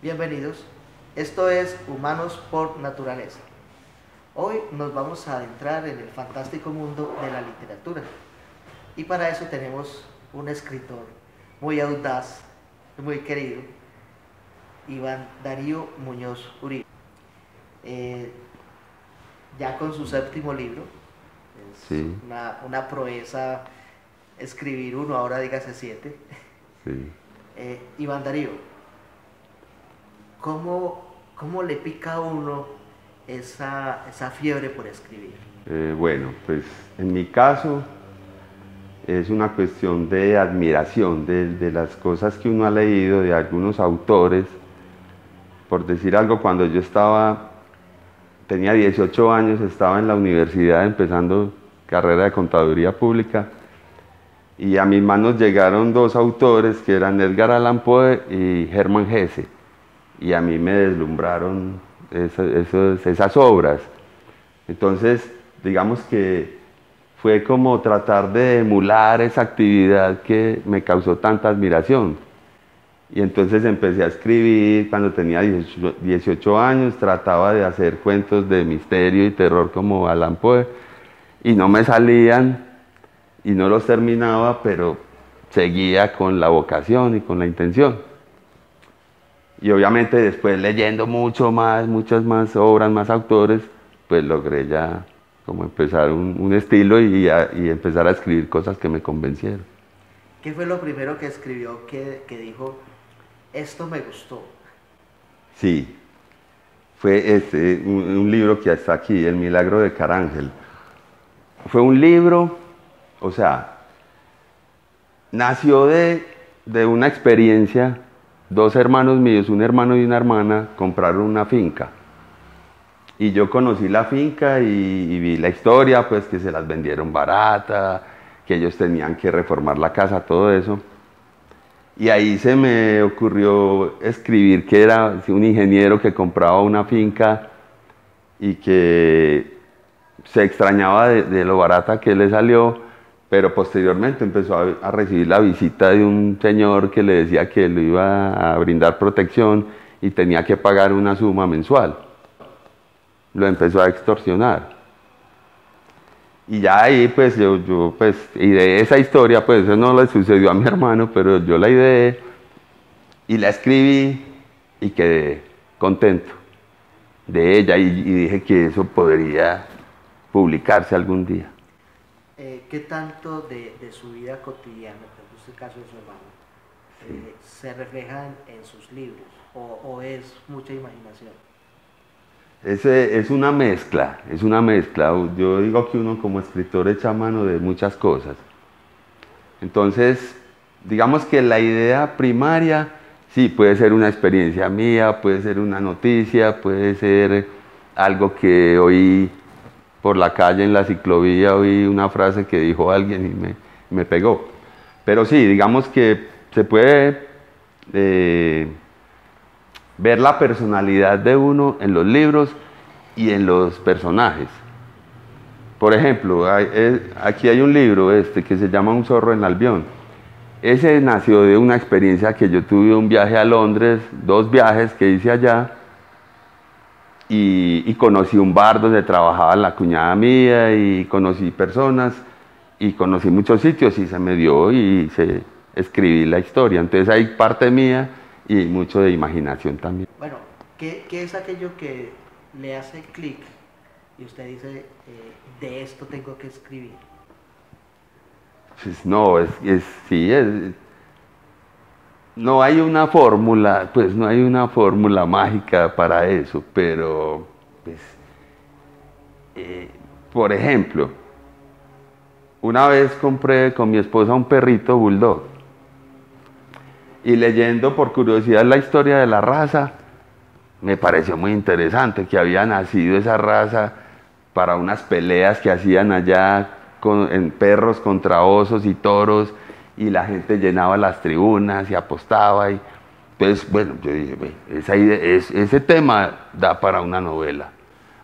Bienvenidos. Esto es Humanos por Naturaleza. Hoy nos vamos a adentrar en el fantástico mundo de la literatura. Y para eso tenemos un escritor muy audaz, muy querido, Iván Darío Muñoz Uribe. Ya con su séptimo libro, es Sí, una proeza escribir uno, ahora dígase 7. sí. Iván Darío, ¿cómo le pica a uno esa fiebre por escribir? Bueno, pues en mi caso es una cuestión de admiración de las cosas que uno ha leído de algunos autores. Por decir algo, cuando yo tenía 18 años, estaba en la universidad empezando carrera de contaduría pública y a mis manos llegaron dos autores que eran Edgar Allan Poe y Hermann Hesse, y a mí me deslumbraron esas obras. Entonces, digamos que fue como tratar de emular esa actividad que me causó tanta admiración. Y entonces empecé a escribir cuando tenía 18 años, trataba de hacer cuentos de misterio y terror como Allan Poe, y no me salían y no los terminaba, pero seguía con la vocación y con la intención. Y obviamente después leyendo mucho más, muchas más obras, más autores, pues logré ya como empezar un estilo y empezar a escribir cosas que me convencieron. ¿Qué fue lo primero que escribió que dijo, esto me gustó? Sí, fue un libro que está aquí, El Milagro de Carángel. Fue un libro, o sea, nació de una experiencia. Dos hermanos míos, un hermano y una hermana, compraron una finca. Y yo conocí la finca y vi la historia, pues que se las vendieron barata, que ellos tenían que reformar la casa, todo eso. Y ahí se me ocurrió escribir que era un ingeniero que compraba una finca y que se extrañaba de lo barata que le salió, pero posteriormente empezó a recibir la visita de un señor que le decía que le iba a brindar protección y tenía que pagar una suma mensual. Lo empezó a extorsionar. Y ya ahí pues yo pues ideé esa historia, pues eso no le sucedió a mi hermano, pero yo la ideé y la escribí y quedé contento de ella y dije que eso podría publicarse algún día. ¿Qué tanto de su vida cotidiana, en este caso de su hermano, se refleja en sus libros o es mucha imaginación? Es una mezcla, es una mezcla. Yo digo que uno como escritor echa mano de muchas cosas. Entonces, digamos que la idea primaria, sí, puede ser una experiencia mía, puede ser una noticia, puede ser algo que oí por la calle en la ciclovía, oí una frase que dijo alguien y me pegó. Pero sí, digamos que se puede ver la personalidad de uno en los libros y en los personajes. Por ejemplo, aquí hay un libro que se llama Un zorro en Albión. Ese nació de una experiencia que yo tuve, un viaje a Londres, 2 viajes que hice allá, y conocí un bar donde trabajaba la cuñada mía, y conocí personas, y conocí muchos sitios, y se me dio y escribí la historia. Entonces hay parte mía y mucho de imaginación también. Bueno, ¿qué es aquello que le hace clic y usted dice, de esto tengo que escribir? Pues no, sí, no hay una fórmula, pues no hay una fórmula mágica para eso, pero, pues, por ejemplo, una vez compré con mi esposa un perrito bulldog y leyendo por curiosidad la historia de la raza, me pareció muy interesante que había nacido esa raza para unas peleas que hacían allá en perros contra osos y toros, y la gente llenaba las tribunas y apostaba. Entonces, bueno, yo dije, ese tema da para una novela,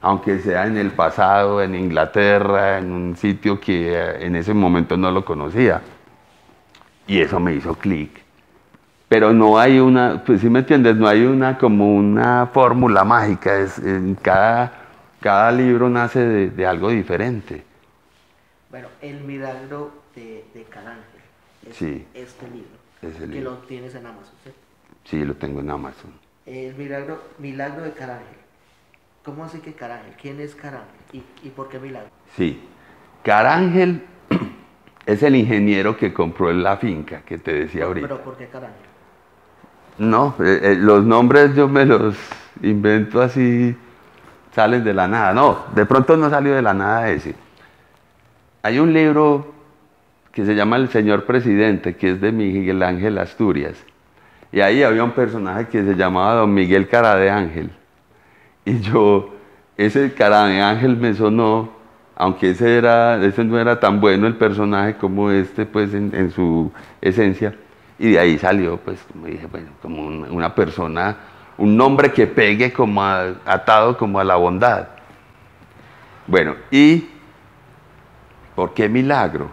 aunque sea en el pasado, en Inglaterra, en un sitio que en ese momento no lo conocía. Y eso me hizo clic. pero no hay una, pues si me entiendes, no hay una como una fórmula mágica, en cada libro nace de algo diferente. Bueno, El milagro de Carángel, es Sí, este libro, ese que libro. lo tienes en Amazon, ¿sí? Sí, lo tengo en Amazon. El milagro de Carángel. ¿Cómo así que Carángel? ¿Quién es Carángel? ¿Y por qué milagro? Sí, Carángel es el ingeniero que compró la finca que te decía ahorita. ¿Pero por qué Carángel? No, los nombres yo me los invento así, salen de la nada. No, de pronto no salió de la nada ese. Hay un libro que se llama El Señor Presidente, que es de Miguel Ángel Asturias. Y ahí había un personaje que se llamaba Don Miguel Cara de Ángel. Y ese Cara de Ángel me sonó, aunque ese no era tan bueno el personaje como este, pues en su esencia. Y de ahí salió, pues, como dije, bueno, como una persona, un nombre que pegue como atado como a la bondad. Bueno, ¿y por qué milagro?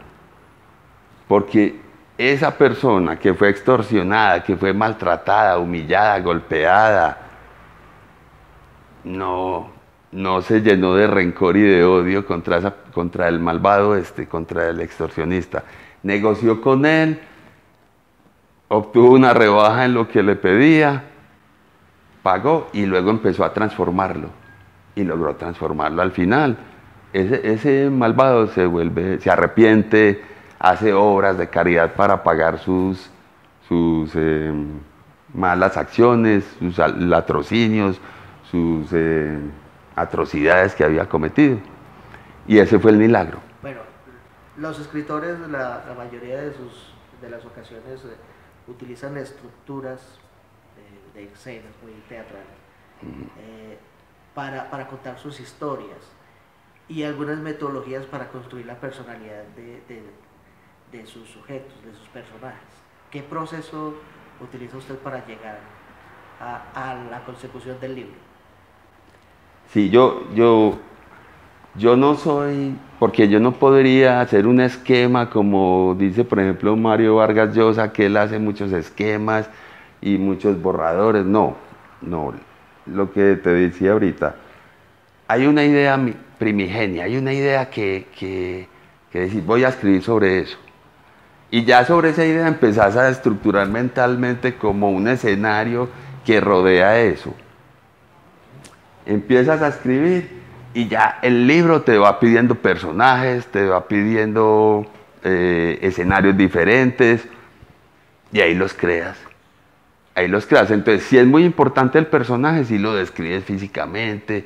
Porque esa persona que fue extorsionada, que fue maltratada, humillada, golpeada, no se llenó de rencor y de odio contra el malvado contra el extorsionista. Negoció con él, obtuvo una rebaja en lo que le pedía, pagó y luego empezó a transformarlo. Y logró transformarlo al final. Ese malvado se arrepiente, hace obras de caridad para pagar sus malas acciones, sus latrocinios, sus atrocidades que había cometido. Y ese fue el milagro. Bueno, los escritores, la mayoría de las ocasiones, utilizan estructuras de escenas muy teatrales para contar sus historias y algunas metodologías para construir la personalidad de sus sujetos, de sus personajes. ¿Qué proceso utiliza usted para llegar a la consecución del libro? Sí, yo no soy, porque yo no podría hacer un esquema como dice, por ejemplo, Mario Vargas Llosa, que él hace muchos esquemas y muchos borradores. No, lo que te decía ahorita, hay una idea primigenia, hay una idea que decir, voy a escribir sobre eso. Y ya sobre esa idea empezás a estructurar mentalmente como un escenario que rodea eso. Empiezas a escribir y ya el libro te va pidiendo personajes, te va pidiendo escenarios diferentes y ahí los creas. Ahí los creas. Entonces, si es muy importante el personaje, si lo describes físicamente,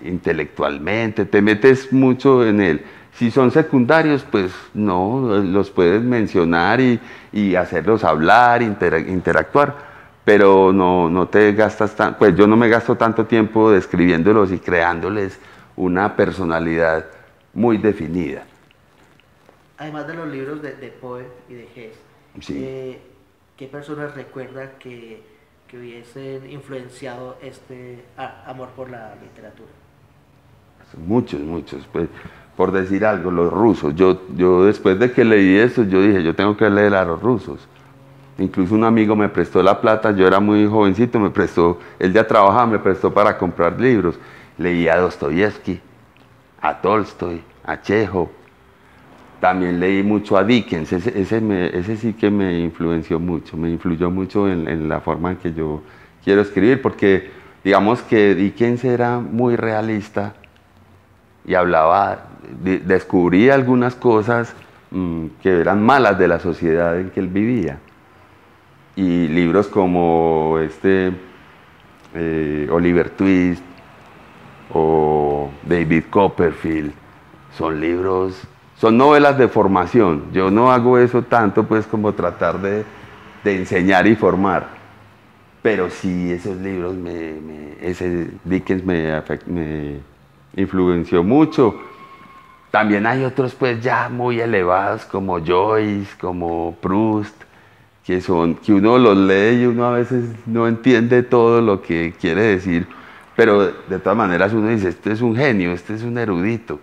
intelectualmente, te metes mucho en él. Si son secundarios, pues no, los puedes mencionar y hacerlos hablar, interactuar, pero no te gastas tanto, pues yo no me gasto tanto tiempo describiéndolos y creándoles una personalidad muy definida. Además de los libros de Poe y de Hess, Sí. ¿qué personas recuerda que hubiesen influenciado este amor por la literatura? Muchos, pues, por decir algo, los rusos. Yo después de que leí esto, yo dije, yo tengo que leer a los rusos. Incluso un amigo me prestó la plata, yo era muy jovencito, él ya trabajaba, me prestó para comprar libros. Leí a Dostoyevsky, a Tolstoy, a Chekhov. También leí mucho a Dickens, ese sí que me influenció mucho, me influyó mucho en la forma en que yo quiero escribir, porque digamos que Dickens era muy realista y descubría algunas cosas que eran malas de la sociedad en que él vivía. Y libros como Oliver Twist o David Copperfield son novelas de formación. Yo no hago eso tanto pues como tratar de enseñar y formar, pero sí esos libros, ese Dickens me influenció mucho. También hay otros pues ya muy elevados como Joyce, como Proust, que uno los lee y uno a veces no entiende todo lo que quiere decir, pero de todas maneras uno dice, este es un genio, este es un erudito.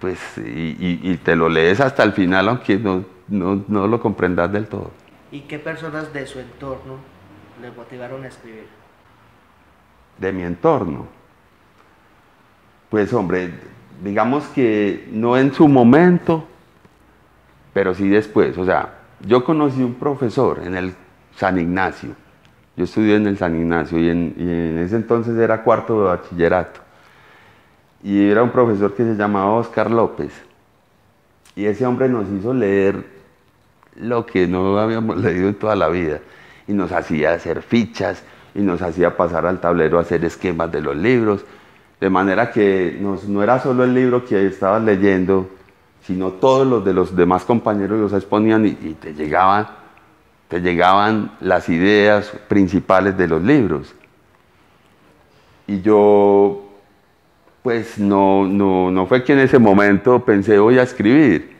Pues, y te lo lees hasta el final, aunque no lo comprendas del todo. ¿Y qué personas de su entorno le motivaron a escribir? De mi entorno. Pues hombre, digamos que no en su momento, pero sí después. O sea, yo conocí un profesor en el San Ignacio. Yo estudié en el San Ignacio y en ese entonces era cuarto de bachillerato. Y era un profesor que se llamaba Oscar López. Y ese hombre nos hizo leer lo que no habíamos leído en toda la vida. Y nos hacía hacer fichas y nos hacía pasar al tablero a hacer esquemas de los libros. De manera que no era solo el libro que estabas leyendo, sino todos los de los demás compañeros los exponían y te llegaban las ideas principales de los libros. Y yo, pues no fue que en ese momento pensé voy a escribir,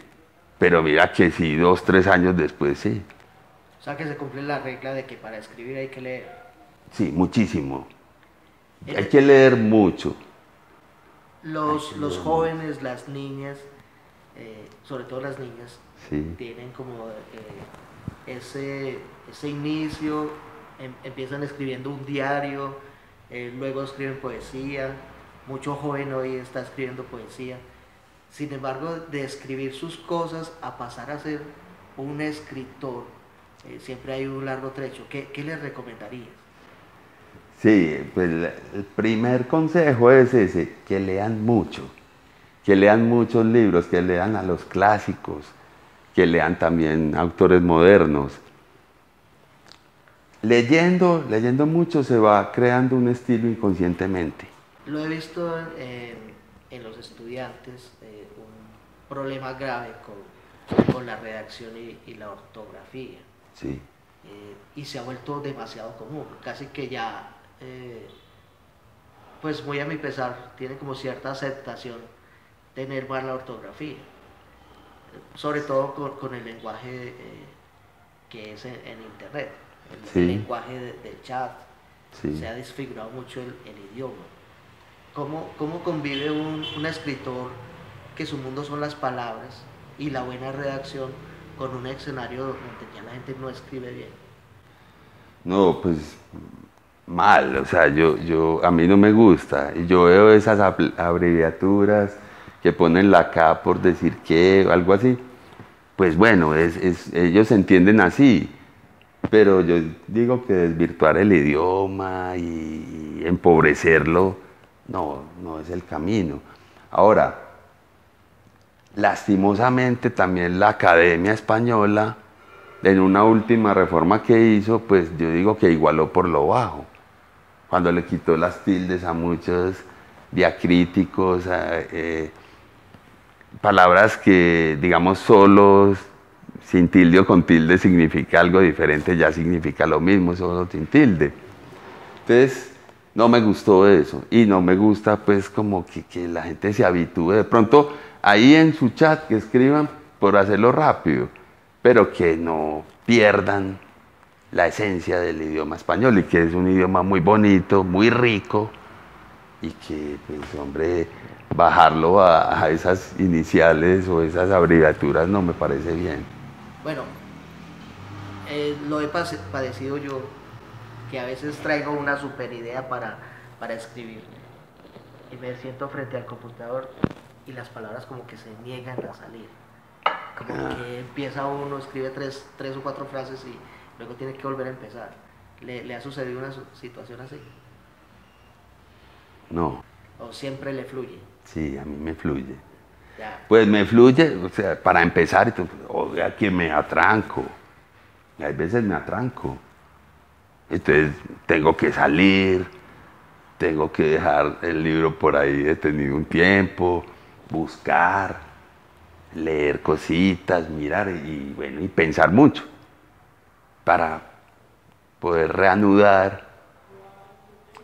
pero mira que sí, 2, 3 años después sí. O sea que se cumple la regla de que para escribir hay que leer. Sí, muchísimo. En Hay que leer mucho. los jóvenes, las niñas, sobre todo las niñas, Sí. tienen como ese inicio, empiezan escribiendo un diario, luego escriben poesía, mucho joven hoy está escribiendo poesía. Sin embargo, de escribir sus cosas a pasar a ser un escritor, siempre hay un largo trecho. ¿Qué les recomendarías? Sí, pues el primer consejo es ese, que lean muchos libros, que lean a los clásicos, que lean también autores modernos. Leyendo mucho se va creando un estilo inconscientemente. Lo he visto en los estudiantes, un problema grave con la redacción y la ortografía. Sí, Y se ha vuelto demasiado común, casi que ya, pues muy a mi pesar, tiene como cierta aceptación tener mala ortografía, sobre todo con el lenguaje que es en Internet, el sí, lenguaje del chat. sí. Se ha desfigurado mucho el idioma. ¿Cómo convive un escritor que su mundo son las palabras y la buena redacción con un escenario donde ya la gente no escribe bien? No, pues mal, o sea, a mí no me gusta. Y yo veo esas abreviaturas que ponen la K por decir qué o algo así. Pues bueno, ellos entienden así, pero yo digo que desvirtuar el idioma y empobrecerlo, no es el camino. Ahora, lastimosamente también la Academia Española, en una última reforma que hizo, pues yo digo que igualó por lo bajo, cuando le quitó las tildes a muchos diacríticos, palabras que, digamos, solos, sin tilde o con tilde significa algo diferente, ya significa lo mismo, solo sin tilde. Entonces, no me gustó eso y no me gusta pues como que la gente se habitúe. De pronto, ahí en su chat que escriban por hacerlo rápido, pero que no pierdan la esencia del idioma español y que es un idioma muy bonito, muy rico y que, pues hombre, bajarlo a esas iniciales o esas abreviaturas no me parece bien. Bueno, lo he padecido yo, que a veces traigo una super idea para escribir y me siento frente al computador y las palabras como que se niegan a salir. Como que empieza uno, escribe tres o cuatro frases y luego tiene que volver a empezar. ¿Le ha sucedido una situación así? No, ¿O siempre le fluye? sí, a mí me fluye. Ya. Pues me fluye, o sea, para empezar, oiga que me atranco. Y hay veces me atranco. Entonces tengo que salir, tengo que dejar el libro por ahí detenido un tiempo, buscar, leer cositas, mirar y bueno, y pensar mucho para poder reanudar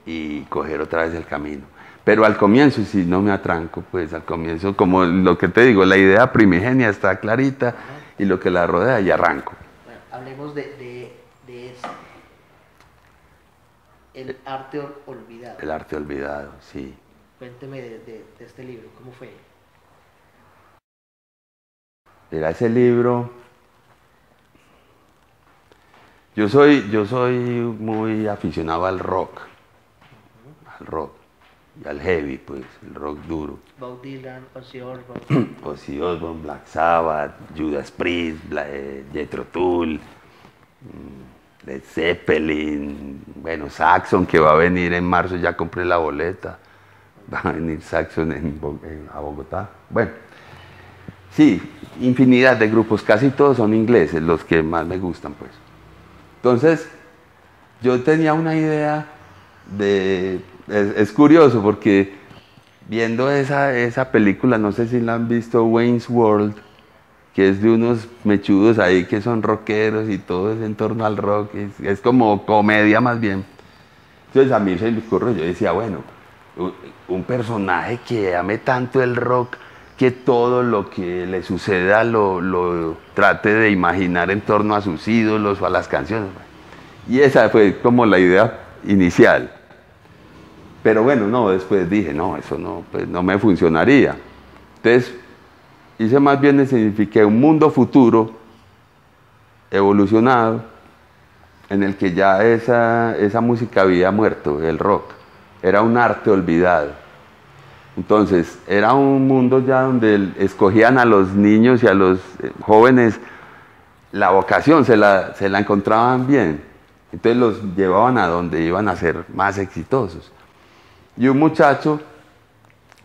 y coger otra vez el camino. Pero al comienzo, si no me atranco, pues al comienzo, como lo que te digo, la idea primigenia está clarita y lo que la rodea y arranco. Bueno, hablemos de eso. El arte olvidado. El arte olvidado, sí. Cuénteme de este libro, ¿cómo fue? Era ese libro, Yo soy muy aficionado al rock y al heavy, pues, el rock duro. Bob Dylan, Ozzy Osbourne. Ozzy Osbourne, Black Sabbath, Judas Priest, Jethro Tull, Led Zeppelin, bueno, Saxon, que va a venir en marzo, ya compré la boleta. Va a venir Saxon a Bogotá. Bueno, sí, infinidad de grupos, casi todos son ingleses, los que más me gustan, pues. Entonces, yo tenía una idea de... Es curioso porque viendo esa película, no sé si la han visto, Wayne's World, que es de unos mechudos ahí que son rockeros y todo es en torno al rock, es como comedia más bien. Entonces a mí se me ocurrió, yo decía, bueno, un personaje que ame tanto el rock, que todo lo que le suceda lo trate de imaginar en torno a sus ídolos o a las canciones. Y esa fue como la idea inicial. Pero bueno, no, después dije, no, eso no, pues no me funcionaría. Entonces, hice más bien, signifiqué un mundo futuro, evolucionado, en el que ya esa música había muerto, el rock. Era un arte olvidado. Entonces, era un mundo ya donde escogían a los niños y a los jóvenes la vocación, se la encontraban bien. Entonces los llevaban a donde iban a ser más exitosos. Y un muchacho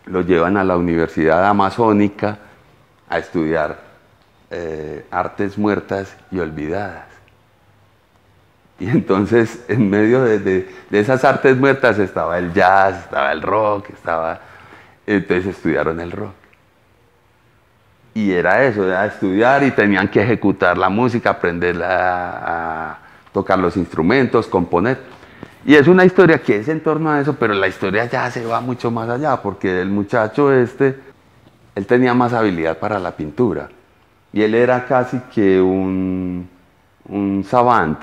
lo llevan a la Universidad Amazónica a estudiar artes muertas y olvidadas. Y entonces, en medio de esas artes muertas estaba el jazz, estaba el rock, entonces estudiaron el rock. Y era eso, era estudiar y tenían que ejecutar la música, aprender a tocar los instrumentos, componer. Y es una historia que es en torno a eso, pero la historia ya se va mucho más allá, porque el muchacho él tenía más habilidad para la pintura. Y él era casi que un savant,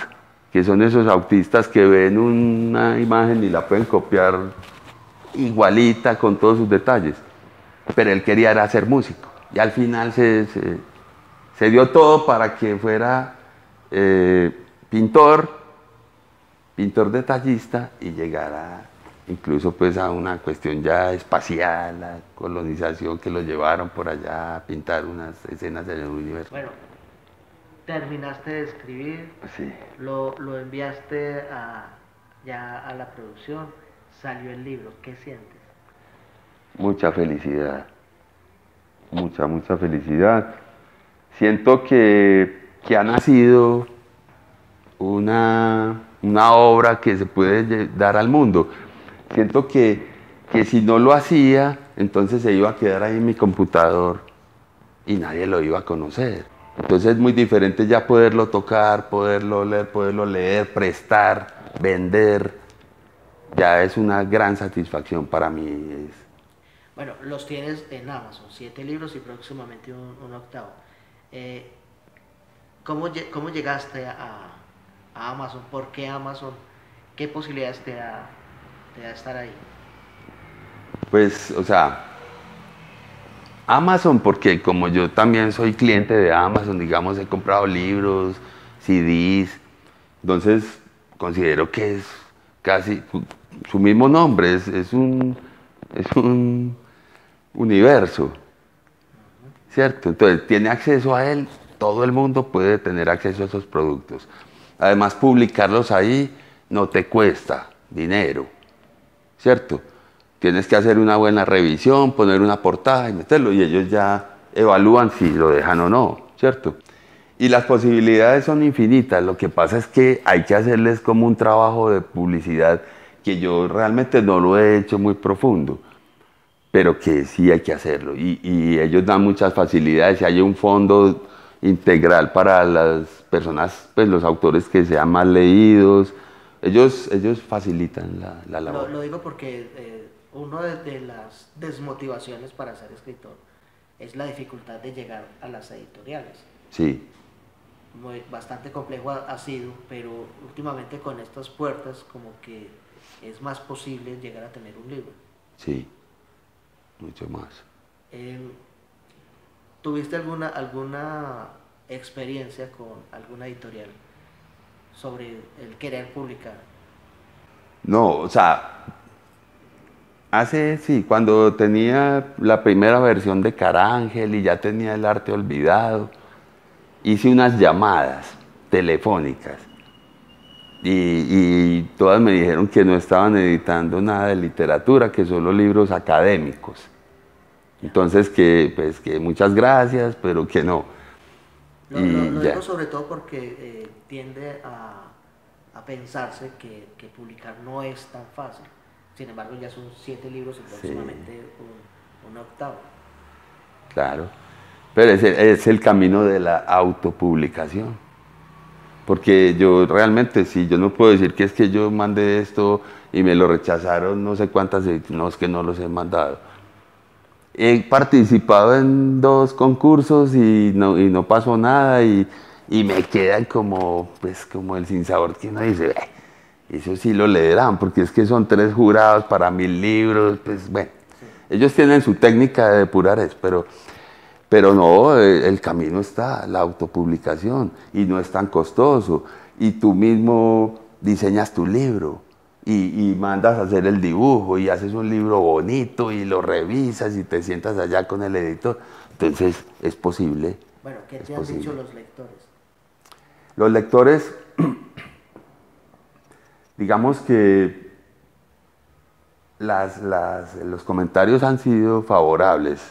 que son esos autistas que ven una imagen y la pueden copiar igualita con todos sus detalles. Pero él quería era ser músico. Y al final se dio todo para que fuera pintor detallista y llegara incluso pues a una cuestión ya espacial, la colonización, que lo llevaron por allá a pintar unas escenas en el universo. Bueno, terminaste de escribir, Sí. lo enviaste ya a la producción, salió el libro, ¿qué sientes? Mucha felicidad, mucha felicidad. Siento que ha nacido una obra que se puede dar al mundo. Siento que si no lo hacía, entonces se iba a quedar ahí en mi computador y nadie lo iba a conocer. Entonces es muy diferente ya poderlo tocar, poderlo leer, prestar, vender. Ya es una gran satisfacción para mí. Bueno, los tienes en Amazon, 7 libros y próximamente un octavo. ¿Cómo llegaste a Amazon? ¿Por qué Amazon? ¿Qué posibilidades te da estar ahí? Pues, o sea, Amazon, porque como yo también soy cliente de Amazon, digamos, he comprado libros, CDs, entonces considero que es casi su mismo nombre, es un universo, ¿cierto? Entonces tiene acceso a él, todo el mundo puede tener acceso a esos productos. Además, publicarlos ahí no te cuesta dinero, ¿cierto? Tienes que hacer una buena revisión, poner una portada y meterlo, y ellos ya evalúan si lo dejan o no, ¿cierto? Y las posibilidades son infinitas, lo que pasa es que hay que hacerles como un trabajo de publicidad que yo realmente no lo he hecho muy profundo, pero que sí hay que hacerlo. Y ellos dan muchas facilidades, y hay un fondo integral para las personas, pues los autores que sean más leídos, ellos facilitan la labor. Lo digo porque una de las desmotivaciones para ser escritor es la dificultad de llegar a las editoriales. Sí. Bastante complejo ha sido, pero últimamente con estas puertas como que es más posible llegar a tener un libro. Sí, mucho más. ¿Tuviste alguna experiencia con alguna editorial sobre el querer publicar? No, o sea, sí, cuando tenía la primera versión de Carángel y ya tenía el arte olvidado, hice unas llamadas telefónicas y todas me dijeron que no estaban editando nada de literatura, que solo libros académicos. Entonces pues que muchas gracias, pero que no. Lo Ya. digo sobre todo porque tiende a pensarse que publicar no es tan fácil. Sin embargo, ya son 7 libros y próximamente Sí. un octavo. Claro, pero es el camino de la autopublicación. Porque yo realmente, sí, yo no puedo decir que es que yo mandé esto y me lo rechazaron no sé cuántas veces, no, es que no los he mandado. He participado en 2 concursos y no pasó nada y me quedan como, pues, como el sinsabor que uno dice, eso sí lo leerán, porque es que son 3 jurados para 1000 libros, pues bueno, ellos tienen su técnica de depurar eso, pero no, el camino está, la autopublicación, y no es tan costoso, y tú mismo diseñas tu libro, y mandas a hacer el dibujo, y haces un libro bonito, y lo revisas, y te sientas allá con el editor, entonces es posible. Bueno, ¿qué te han dicho los lectores? Los lectores, digamos que los comentarios han sido favorables,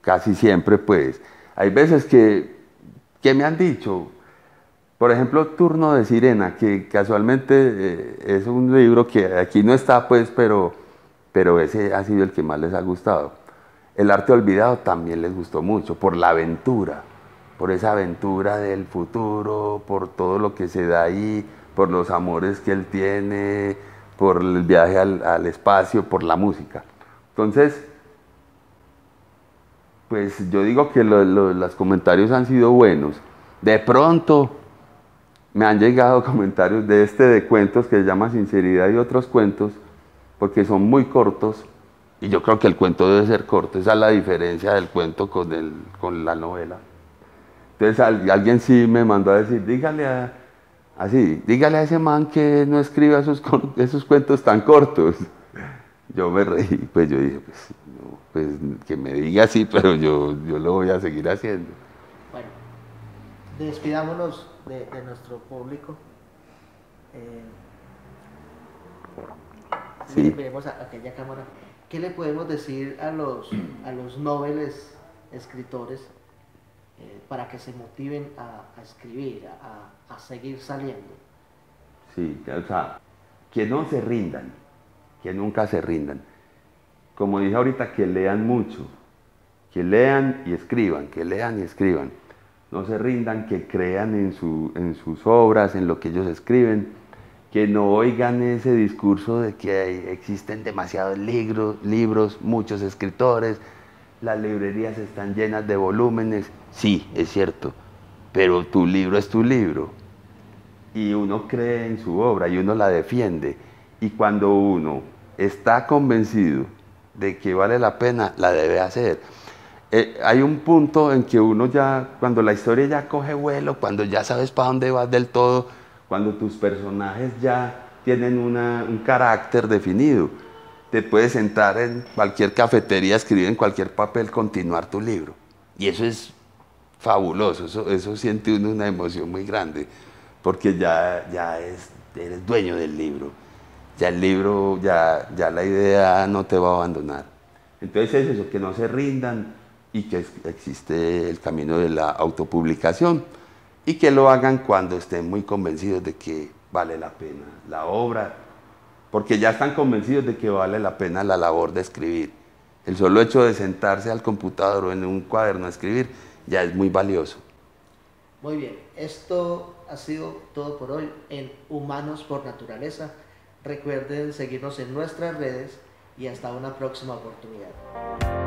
casi siempre pues. Hay veces que me han dicho, por ejemplo, Turno de Sirena, que casualmente es un libro que aquí no está pues, pero ese ha sido el que más les ha gustado. El arte olvidado también les gustó mucho, por la aventura, por esa aventura del futuro, por todo lo que se da ahí, por los amores que él tiene, por el viaje al espacio, por la música. Entonces, pues yo digo que los comentarios han sido buenos. De pronto me han llegado comentarios de cuentos que se llama Sinceridad y otros cuentos, porque son muy cortos, y yo creo que el cuento debe ser corto, esa es la diferencia del cuento con la novela. Entonces alguien sí me mandó a decir, dígale a ese man que no escriba esos cuentos tan cortos. Yo me reí, pues yo dije, pues, no, pues que me diga así, pero yo lo voy a seguir haciendo. Bueno, despidámonos de nuestro público. Sí. Veremos a aquella cámara. ¿Qué le podemos decir a los noveles escritores para que se motiven a escribir, a seguir saliendo? Sí, o sea, que no se rindan, que nunca se rindan. Como dije ahorita, que lean mucho, que lean y escriban, que lean y escriban. No se rindan, que crean en sus obras, en lo que ellos escriben, que no oigan ese discurso de que existen demasiados libros, muchos escritores, las librerías están llenas de volúmenes. Sí, es cierto, pero tu libro es tu libro. Y uno cree en su obra y uno la defiende. Y cuando uno está convencido de que vale la pena, la debe hacer. Hay un punto en que uno ya, cuando la historia ya coge vuelo, cuando ya sabes para dónde vas del todo, cuando tus personajes ya tienen un carácter definido, te puedes sentar en cualquier cafetería, escribir en cualquier papel, continuar tu libro. Y eso es fabuloso, eso siente uno una emoción muy grande, porque ya eres dueño del libro. Ya el libro, ya la idea no te va a abandonar. Entonces es eso, que no se rindan y que existe el camino de la autopublicación y que lo hagan cuando estén muy convencidos de que vale la pena la obra, porque ya están convencidos de que vale la pena la labor de escribir. El solo hecho de sentarse al computador o en un cuaderno a escribir ya es muy valioso. Muy bien, esto ha sido todo por hoy en Humanos por Naturaleza. Recuerden seguirnos en nuestras redes y hasta una próxima oportunidad.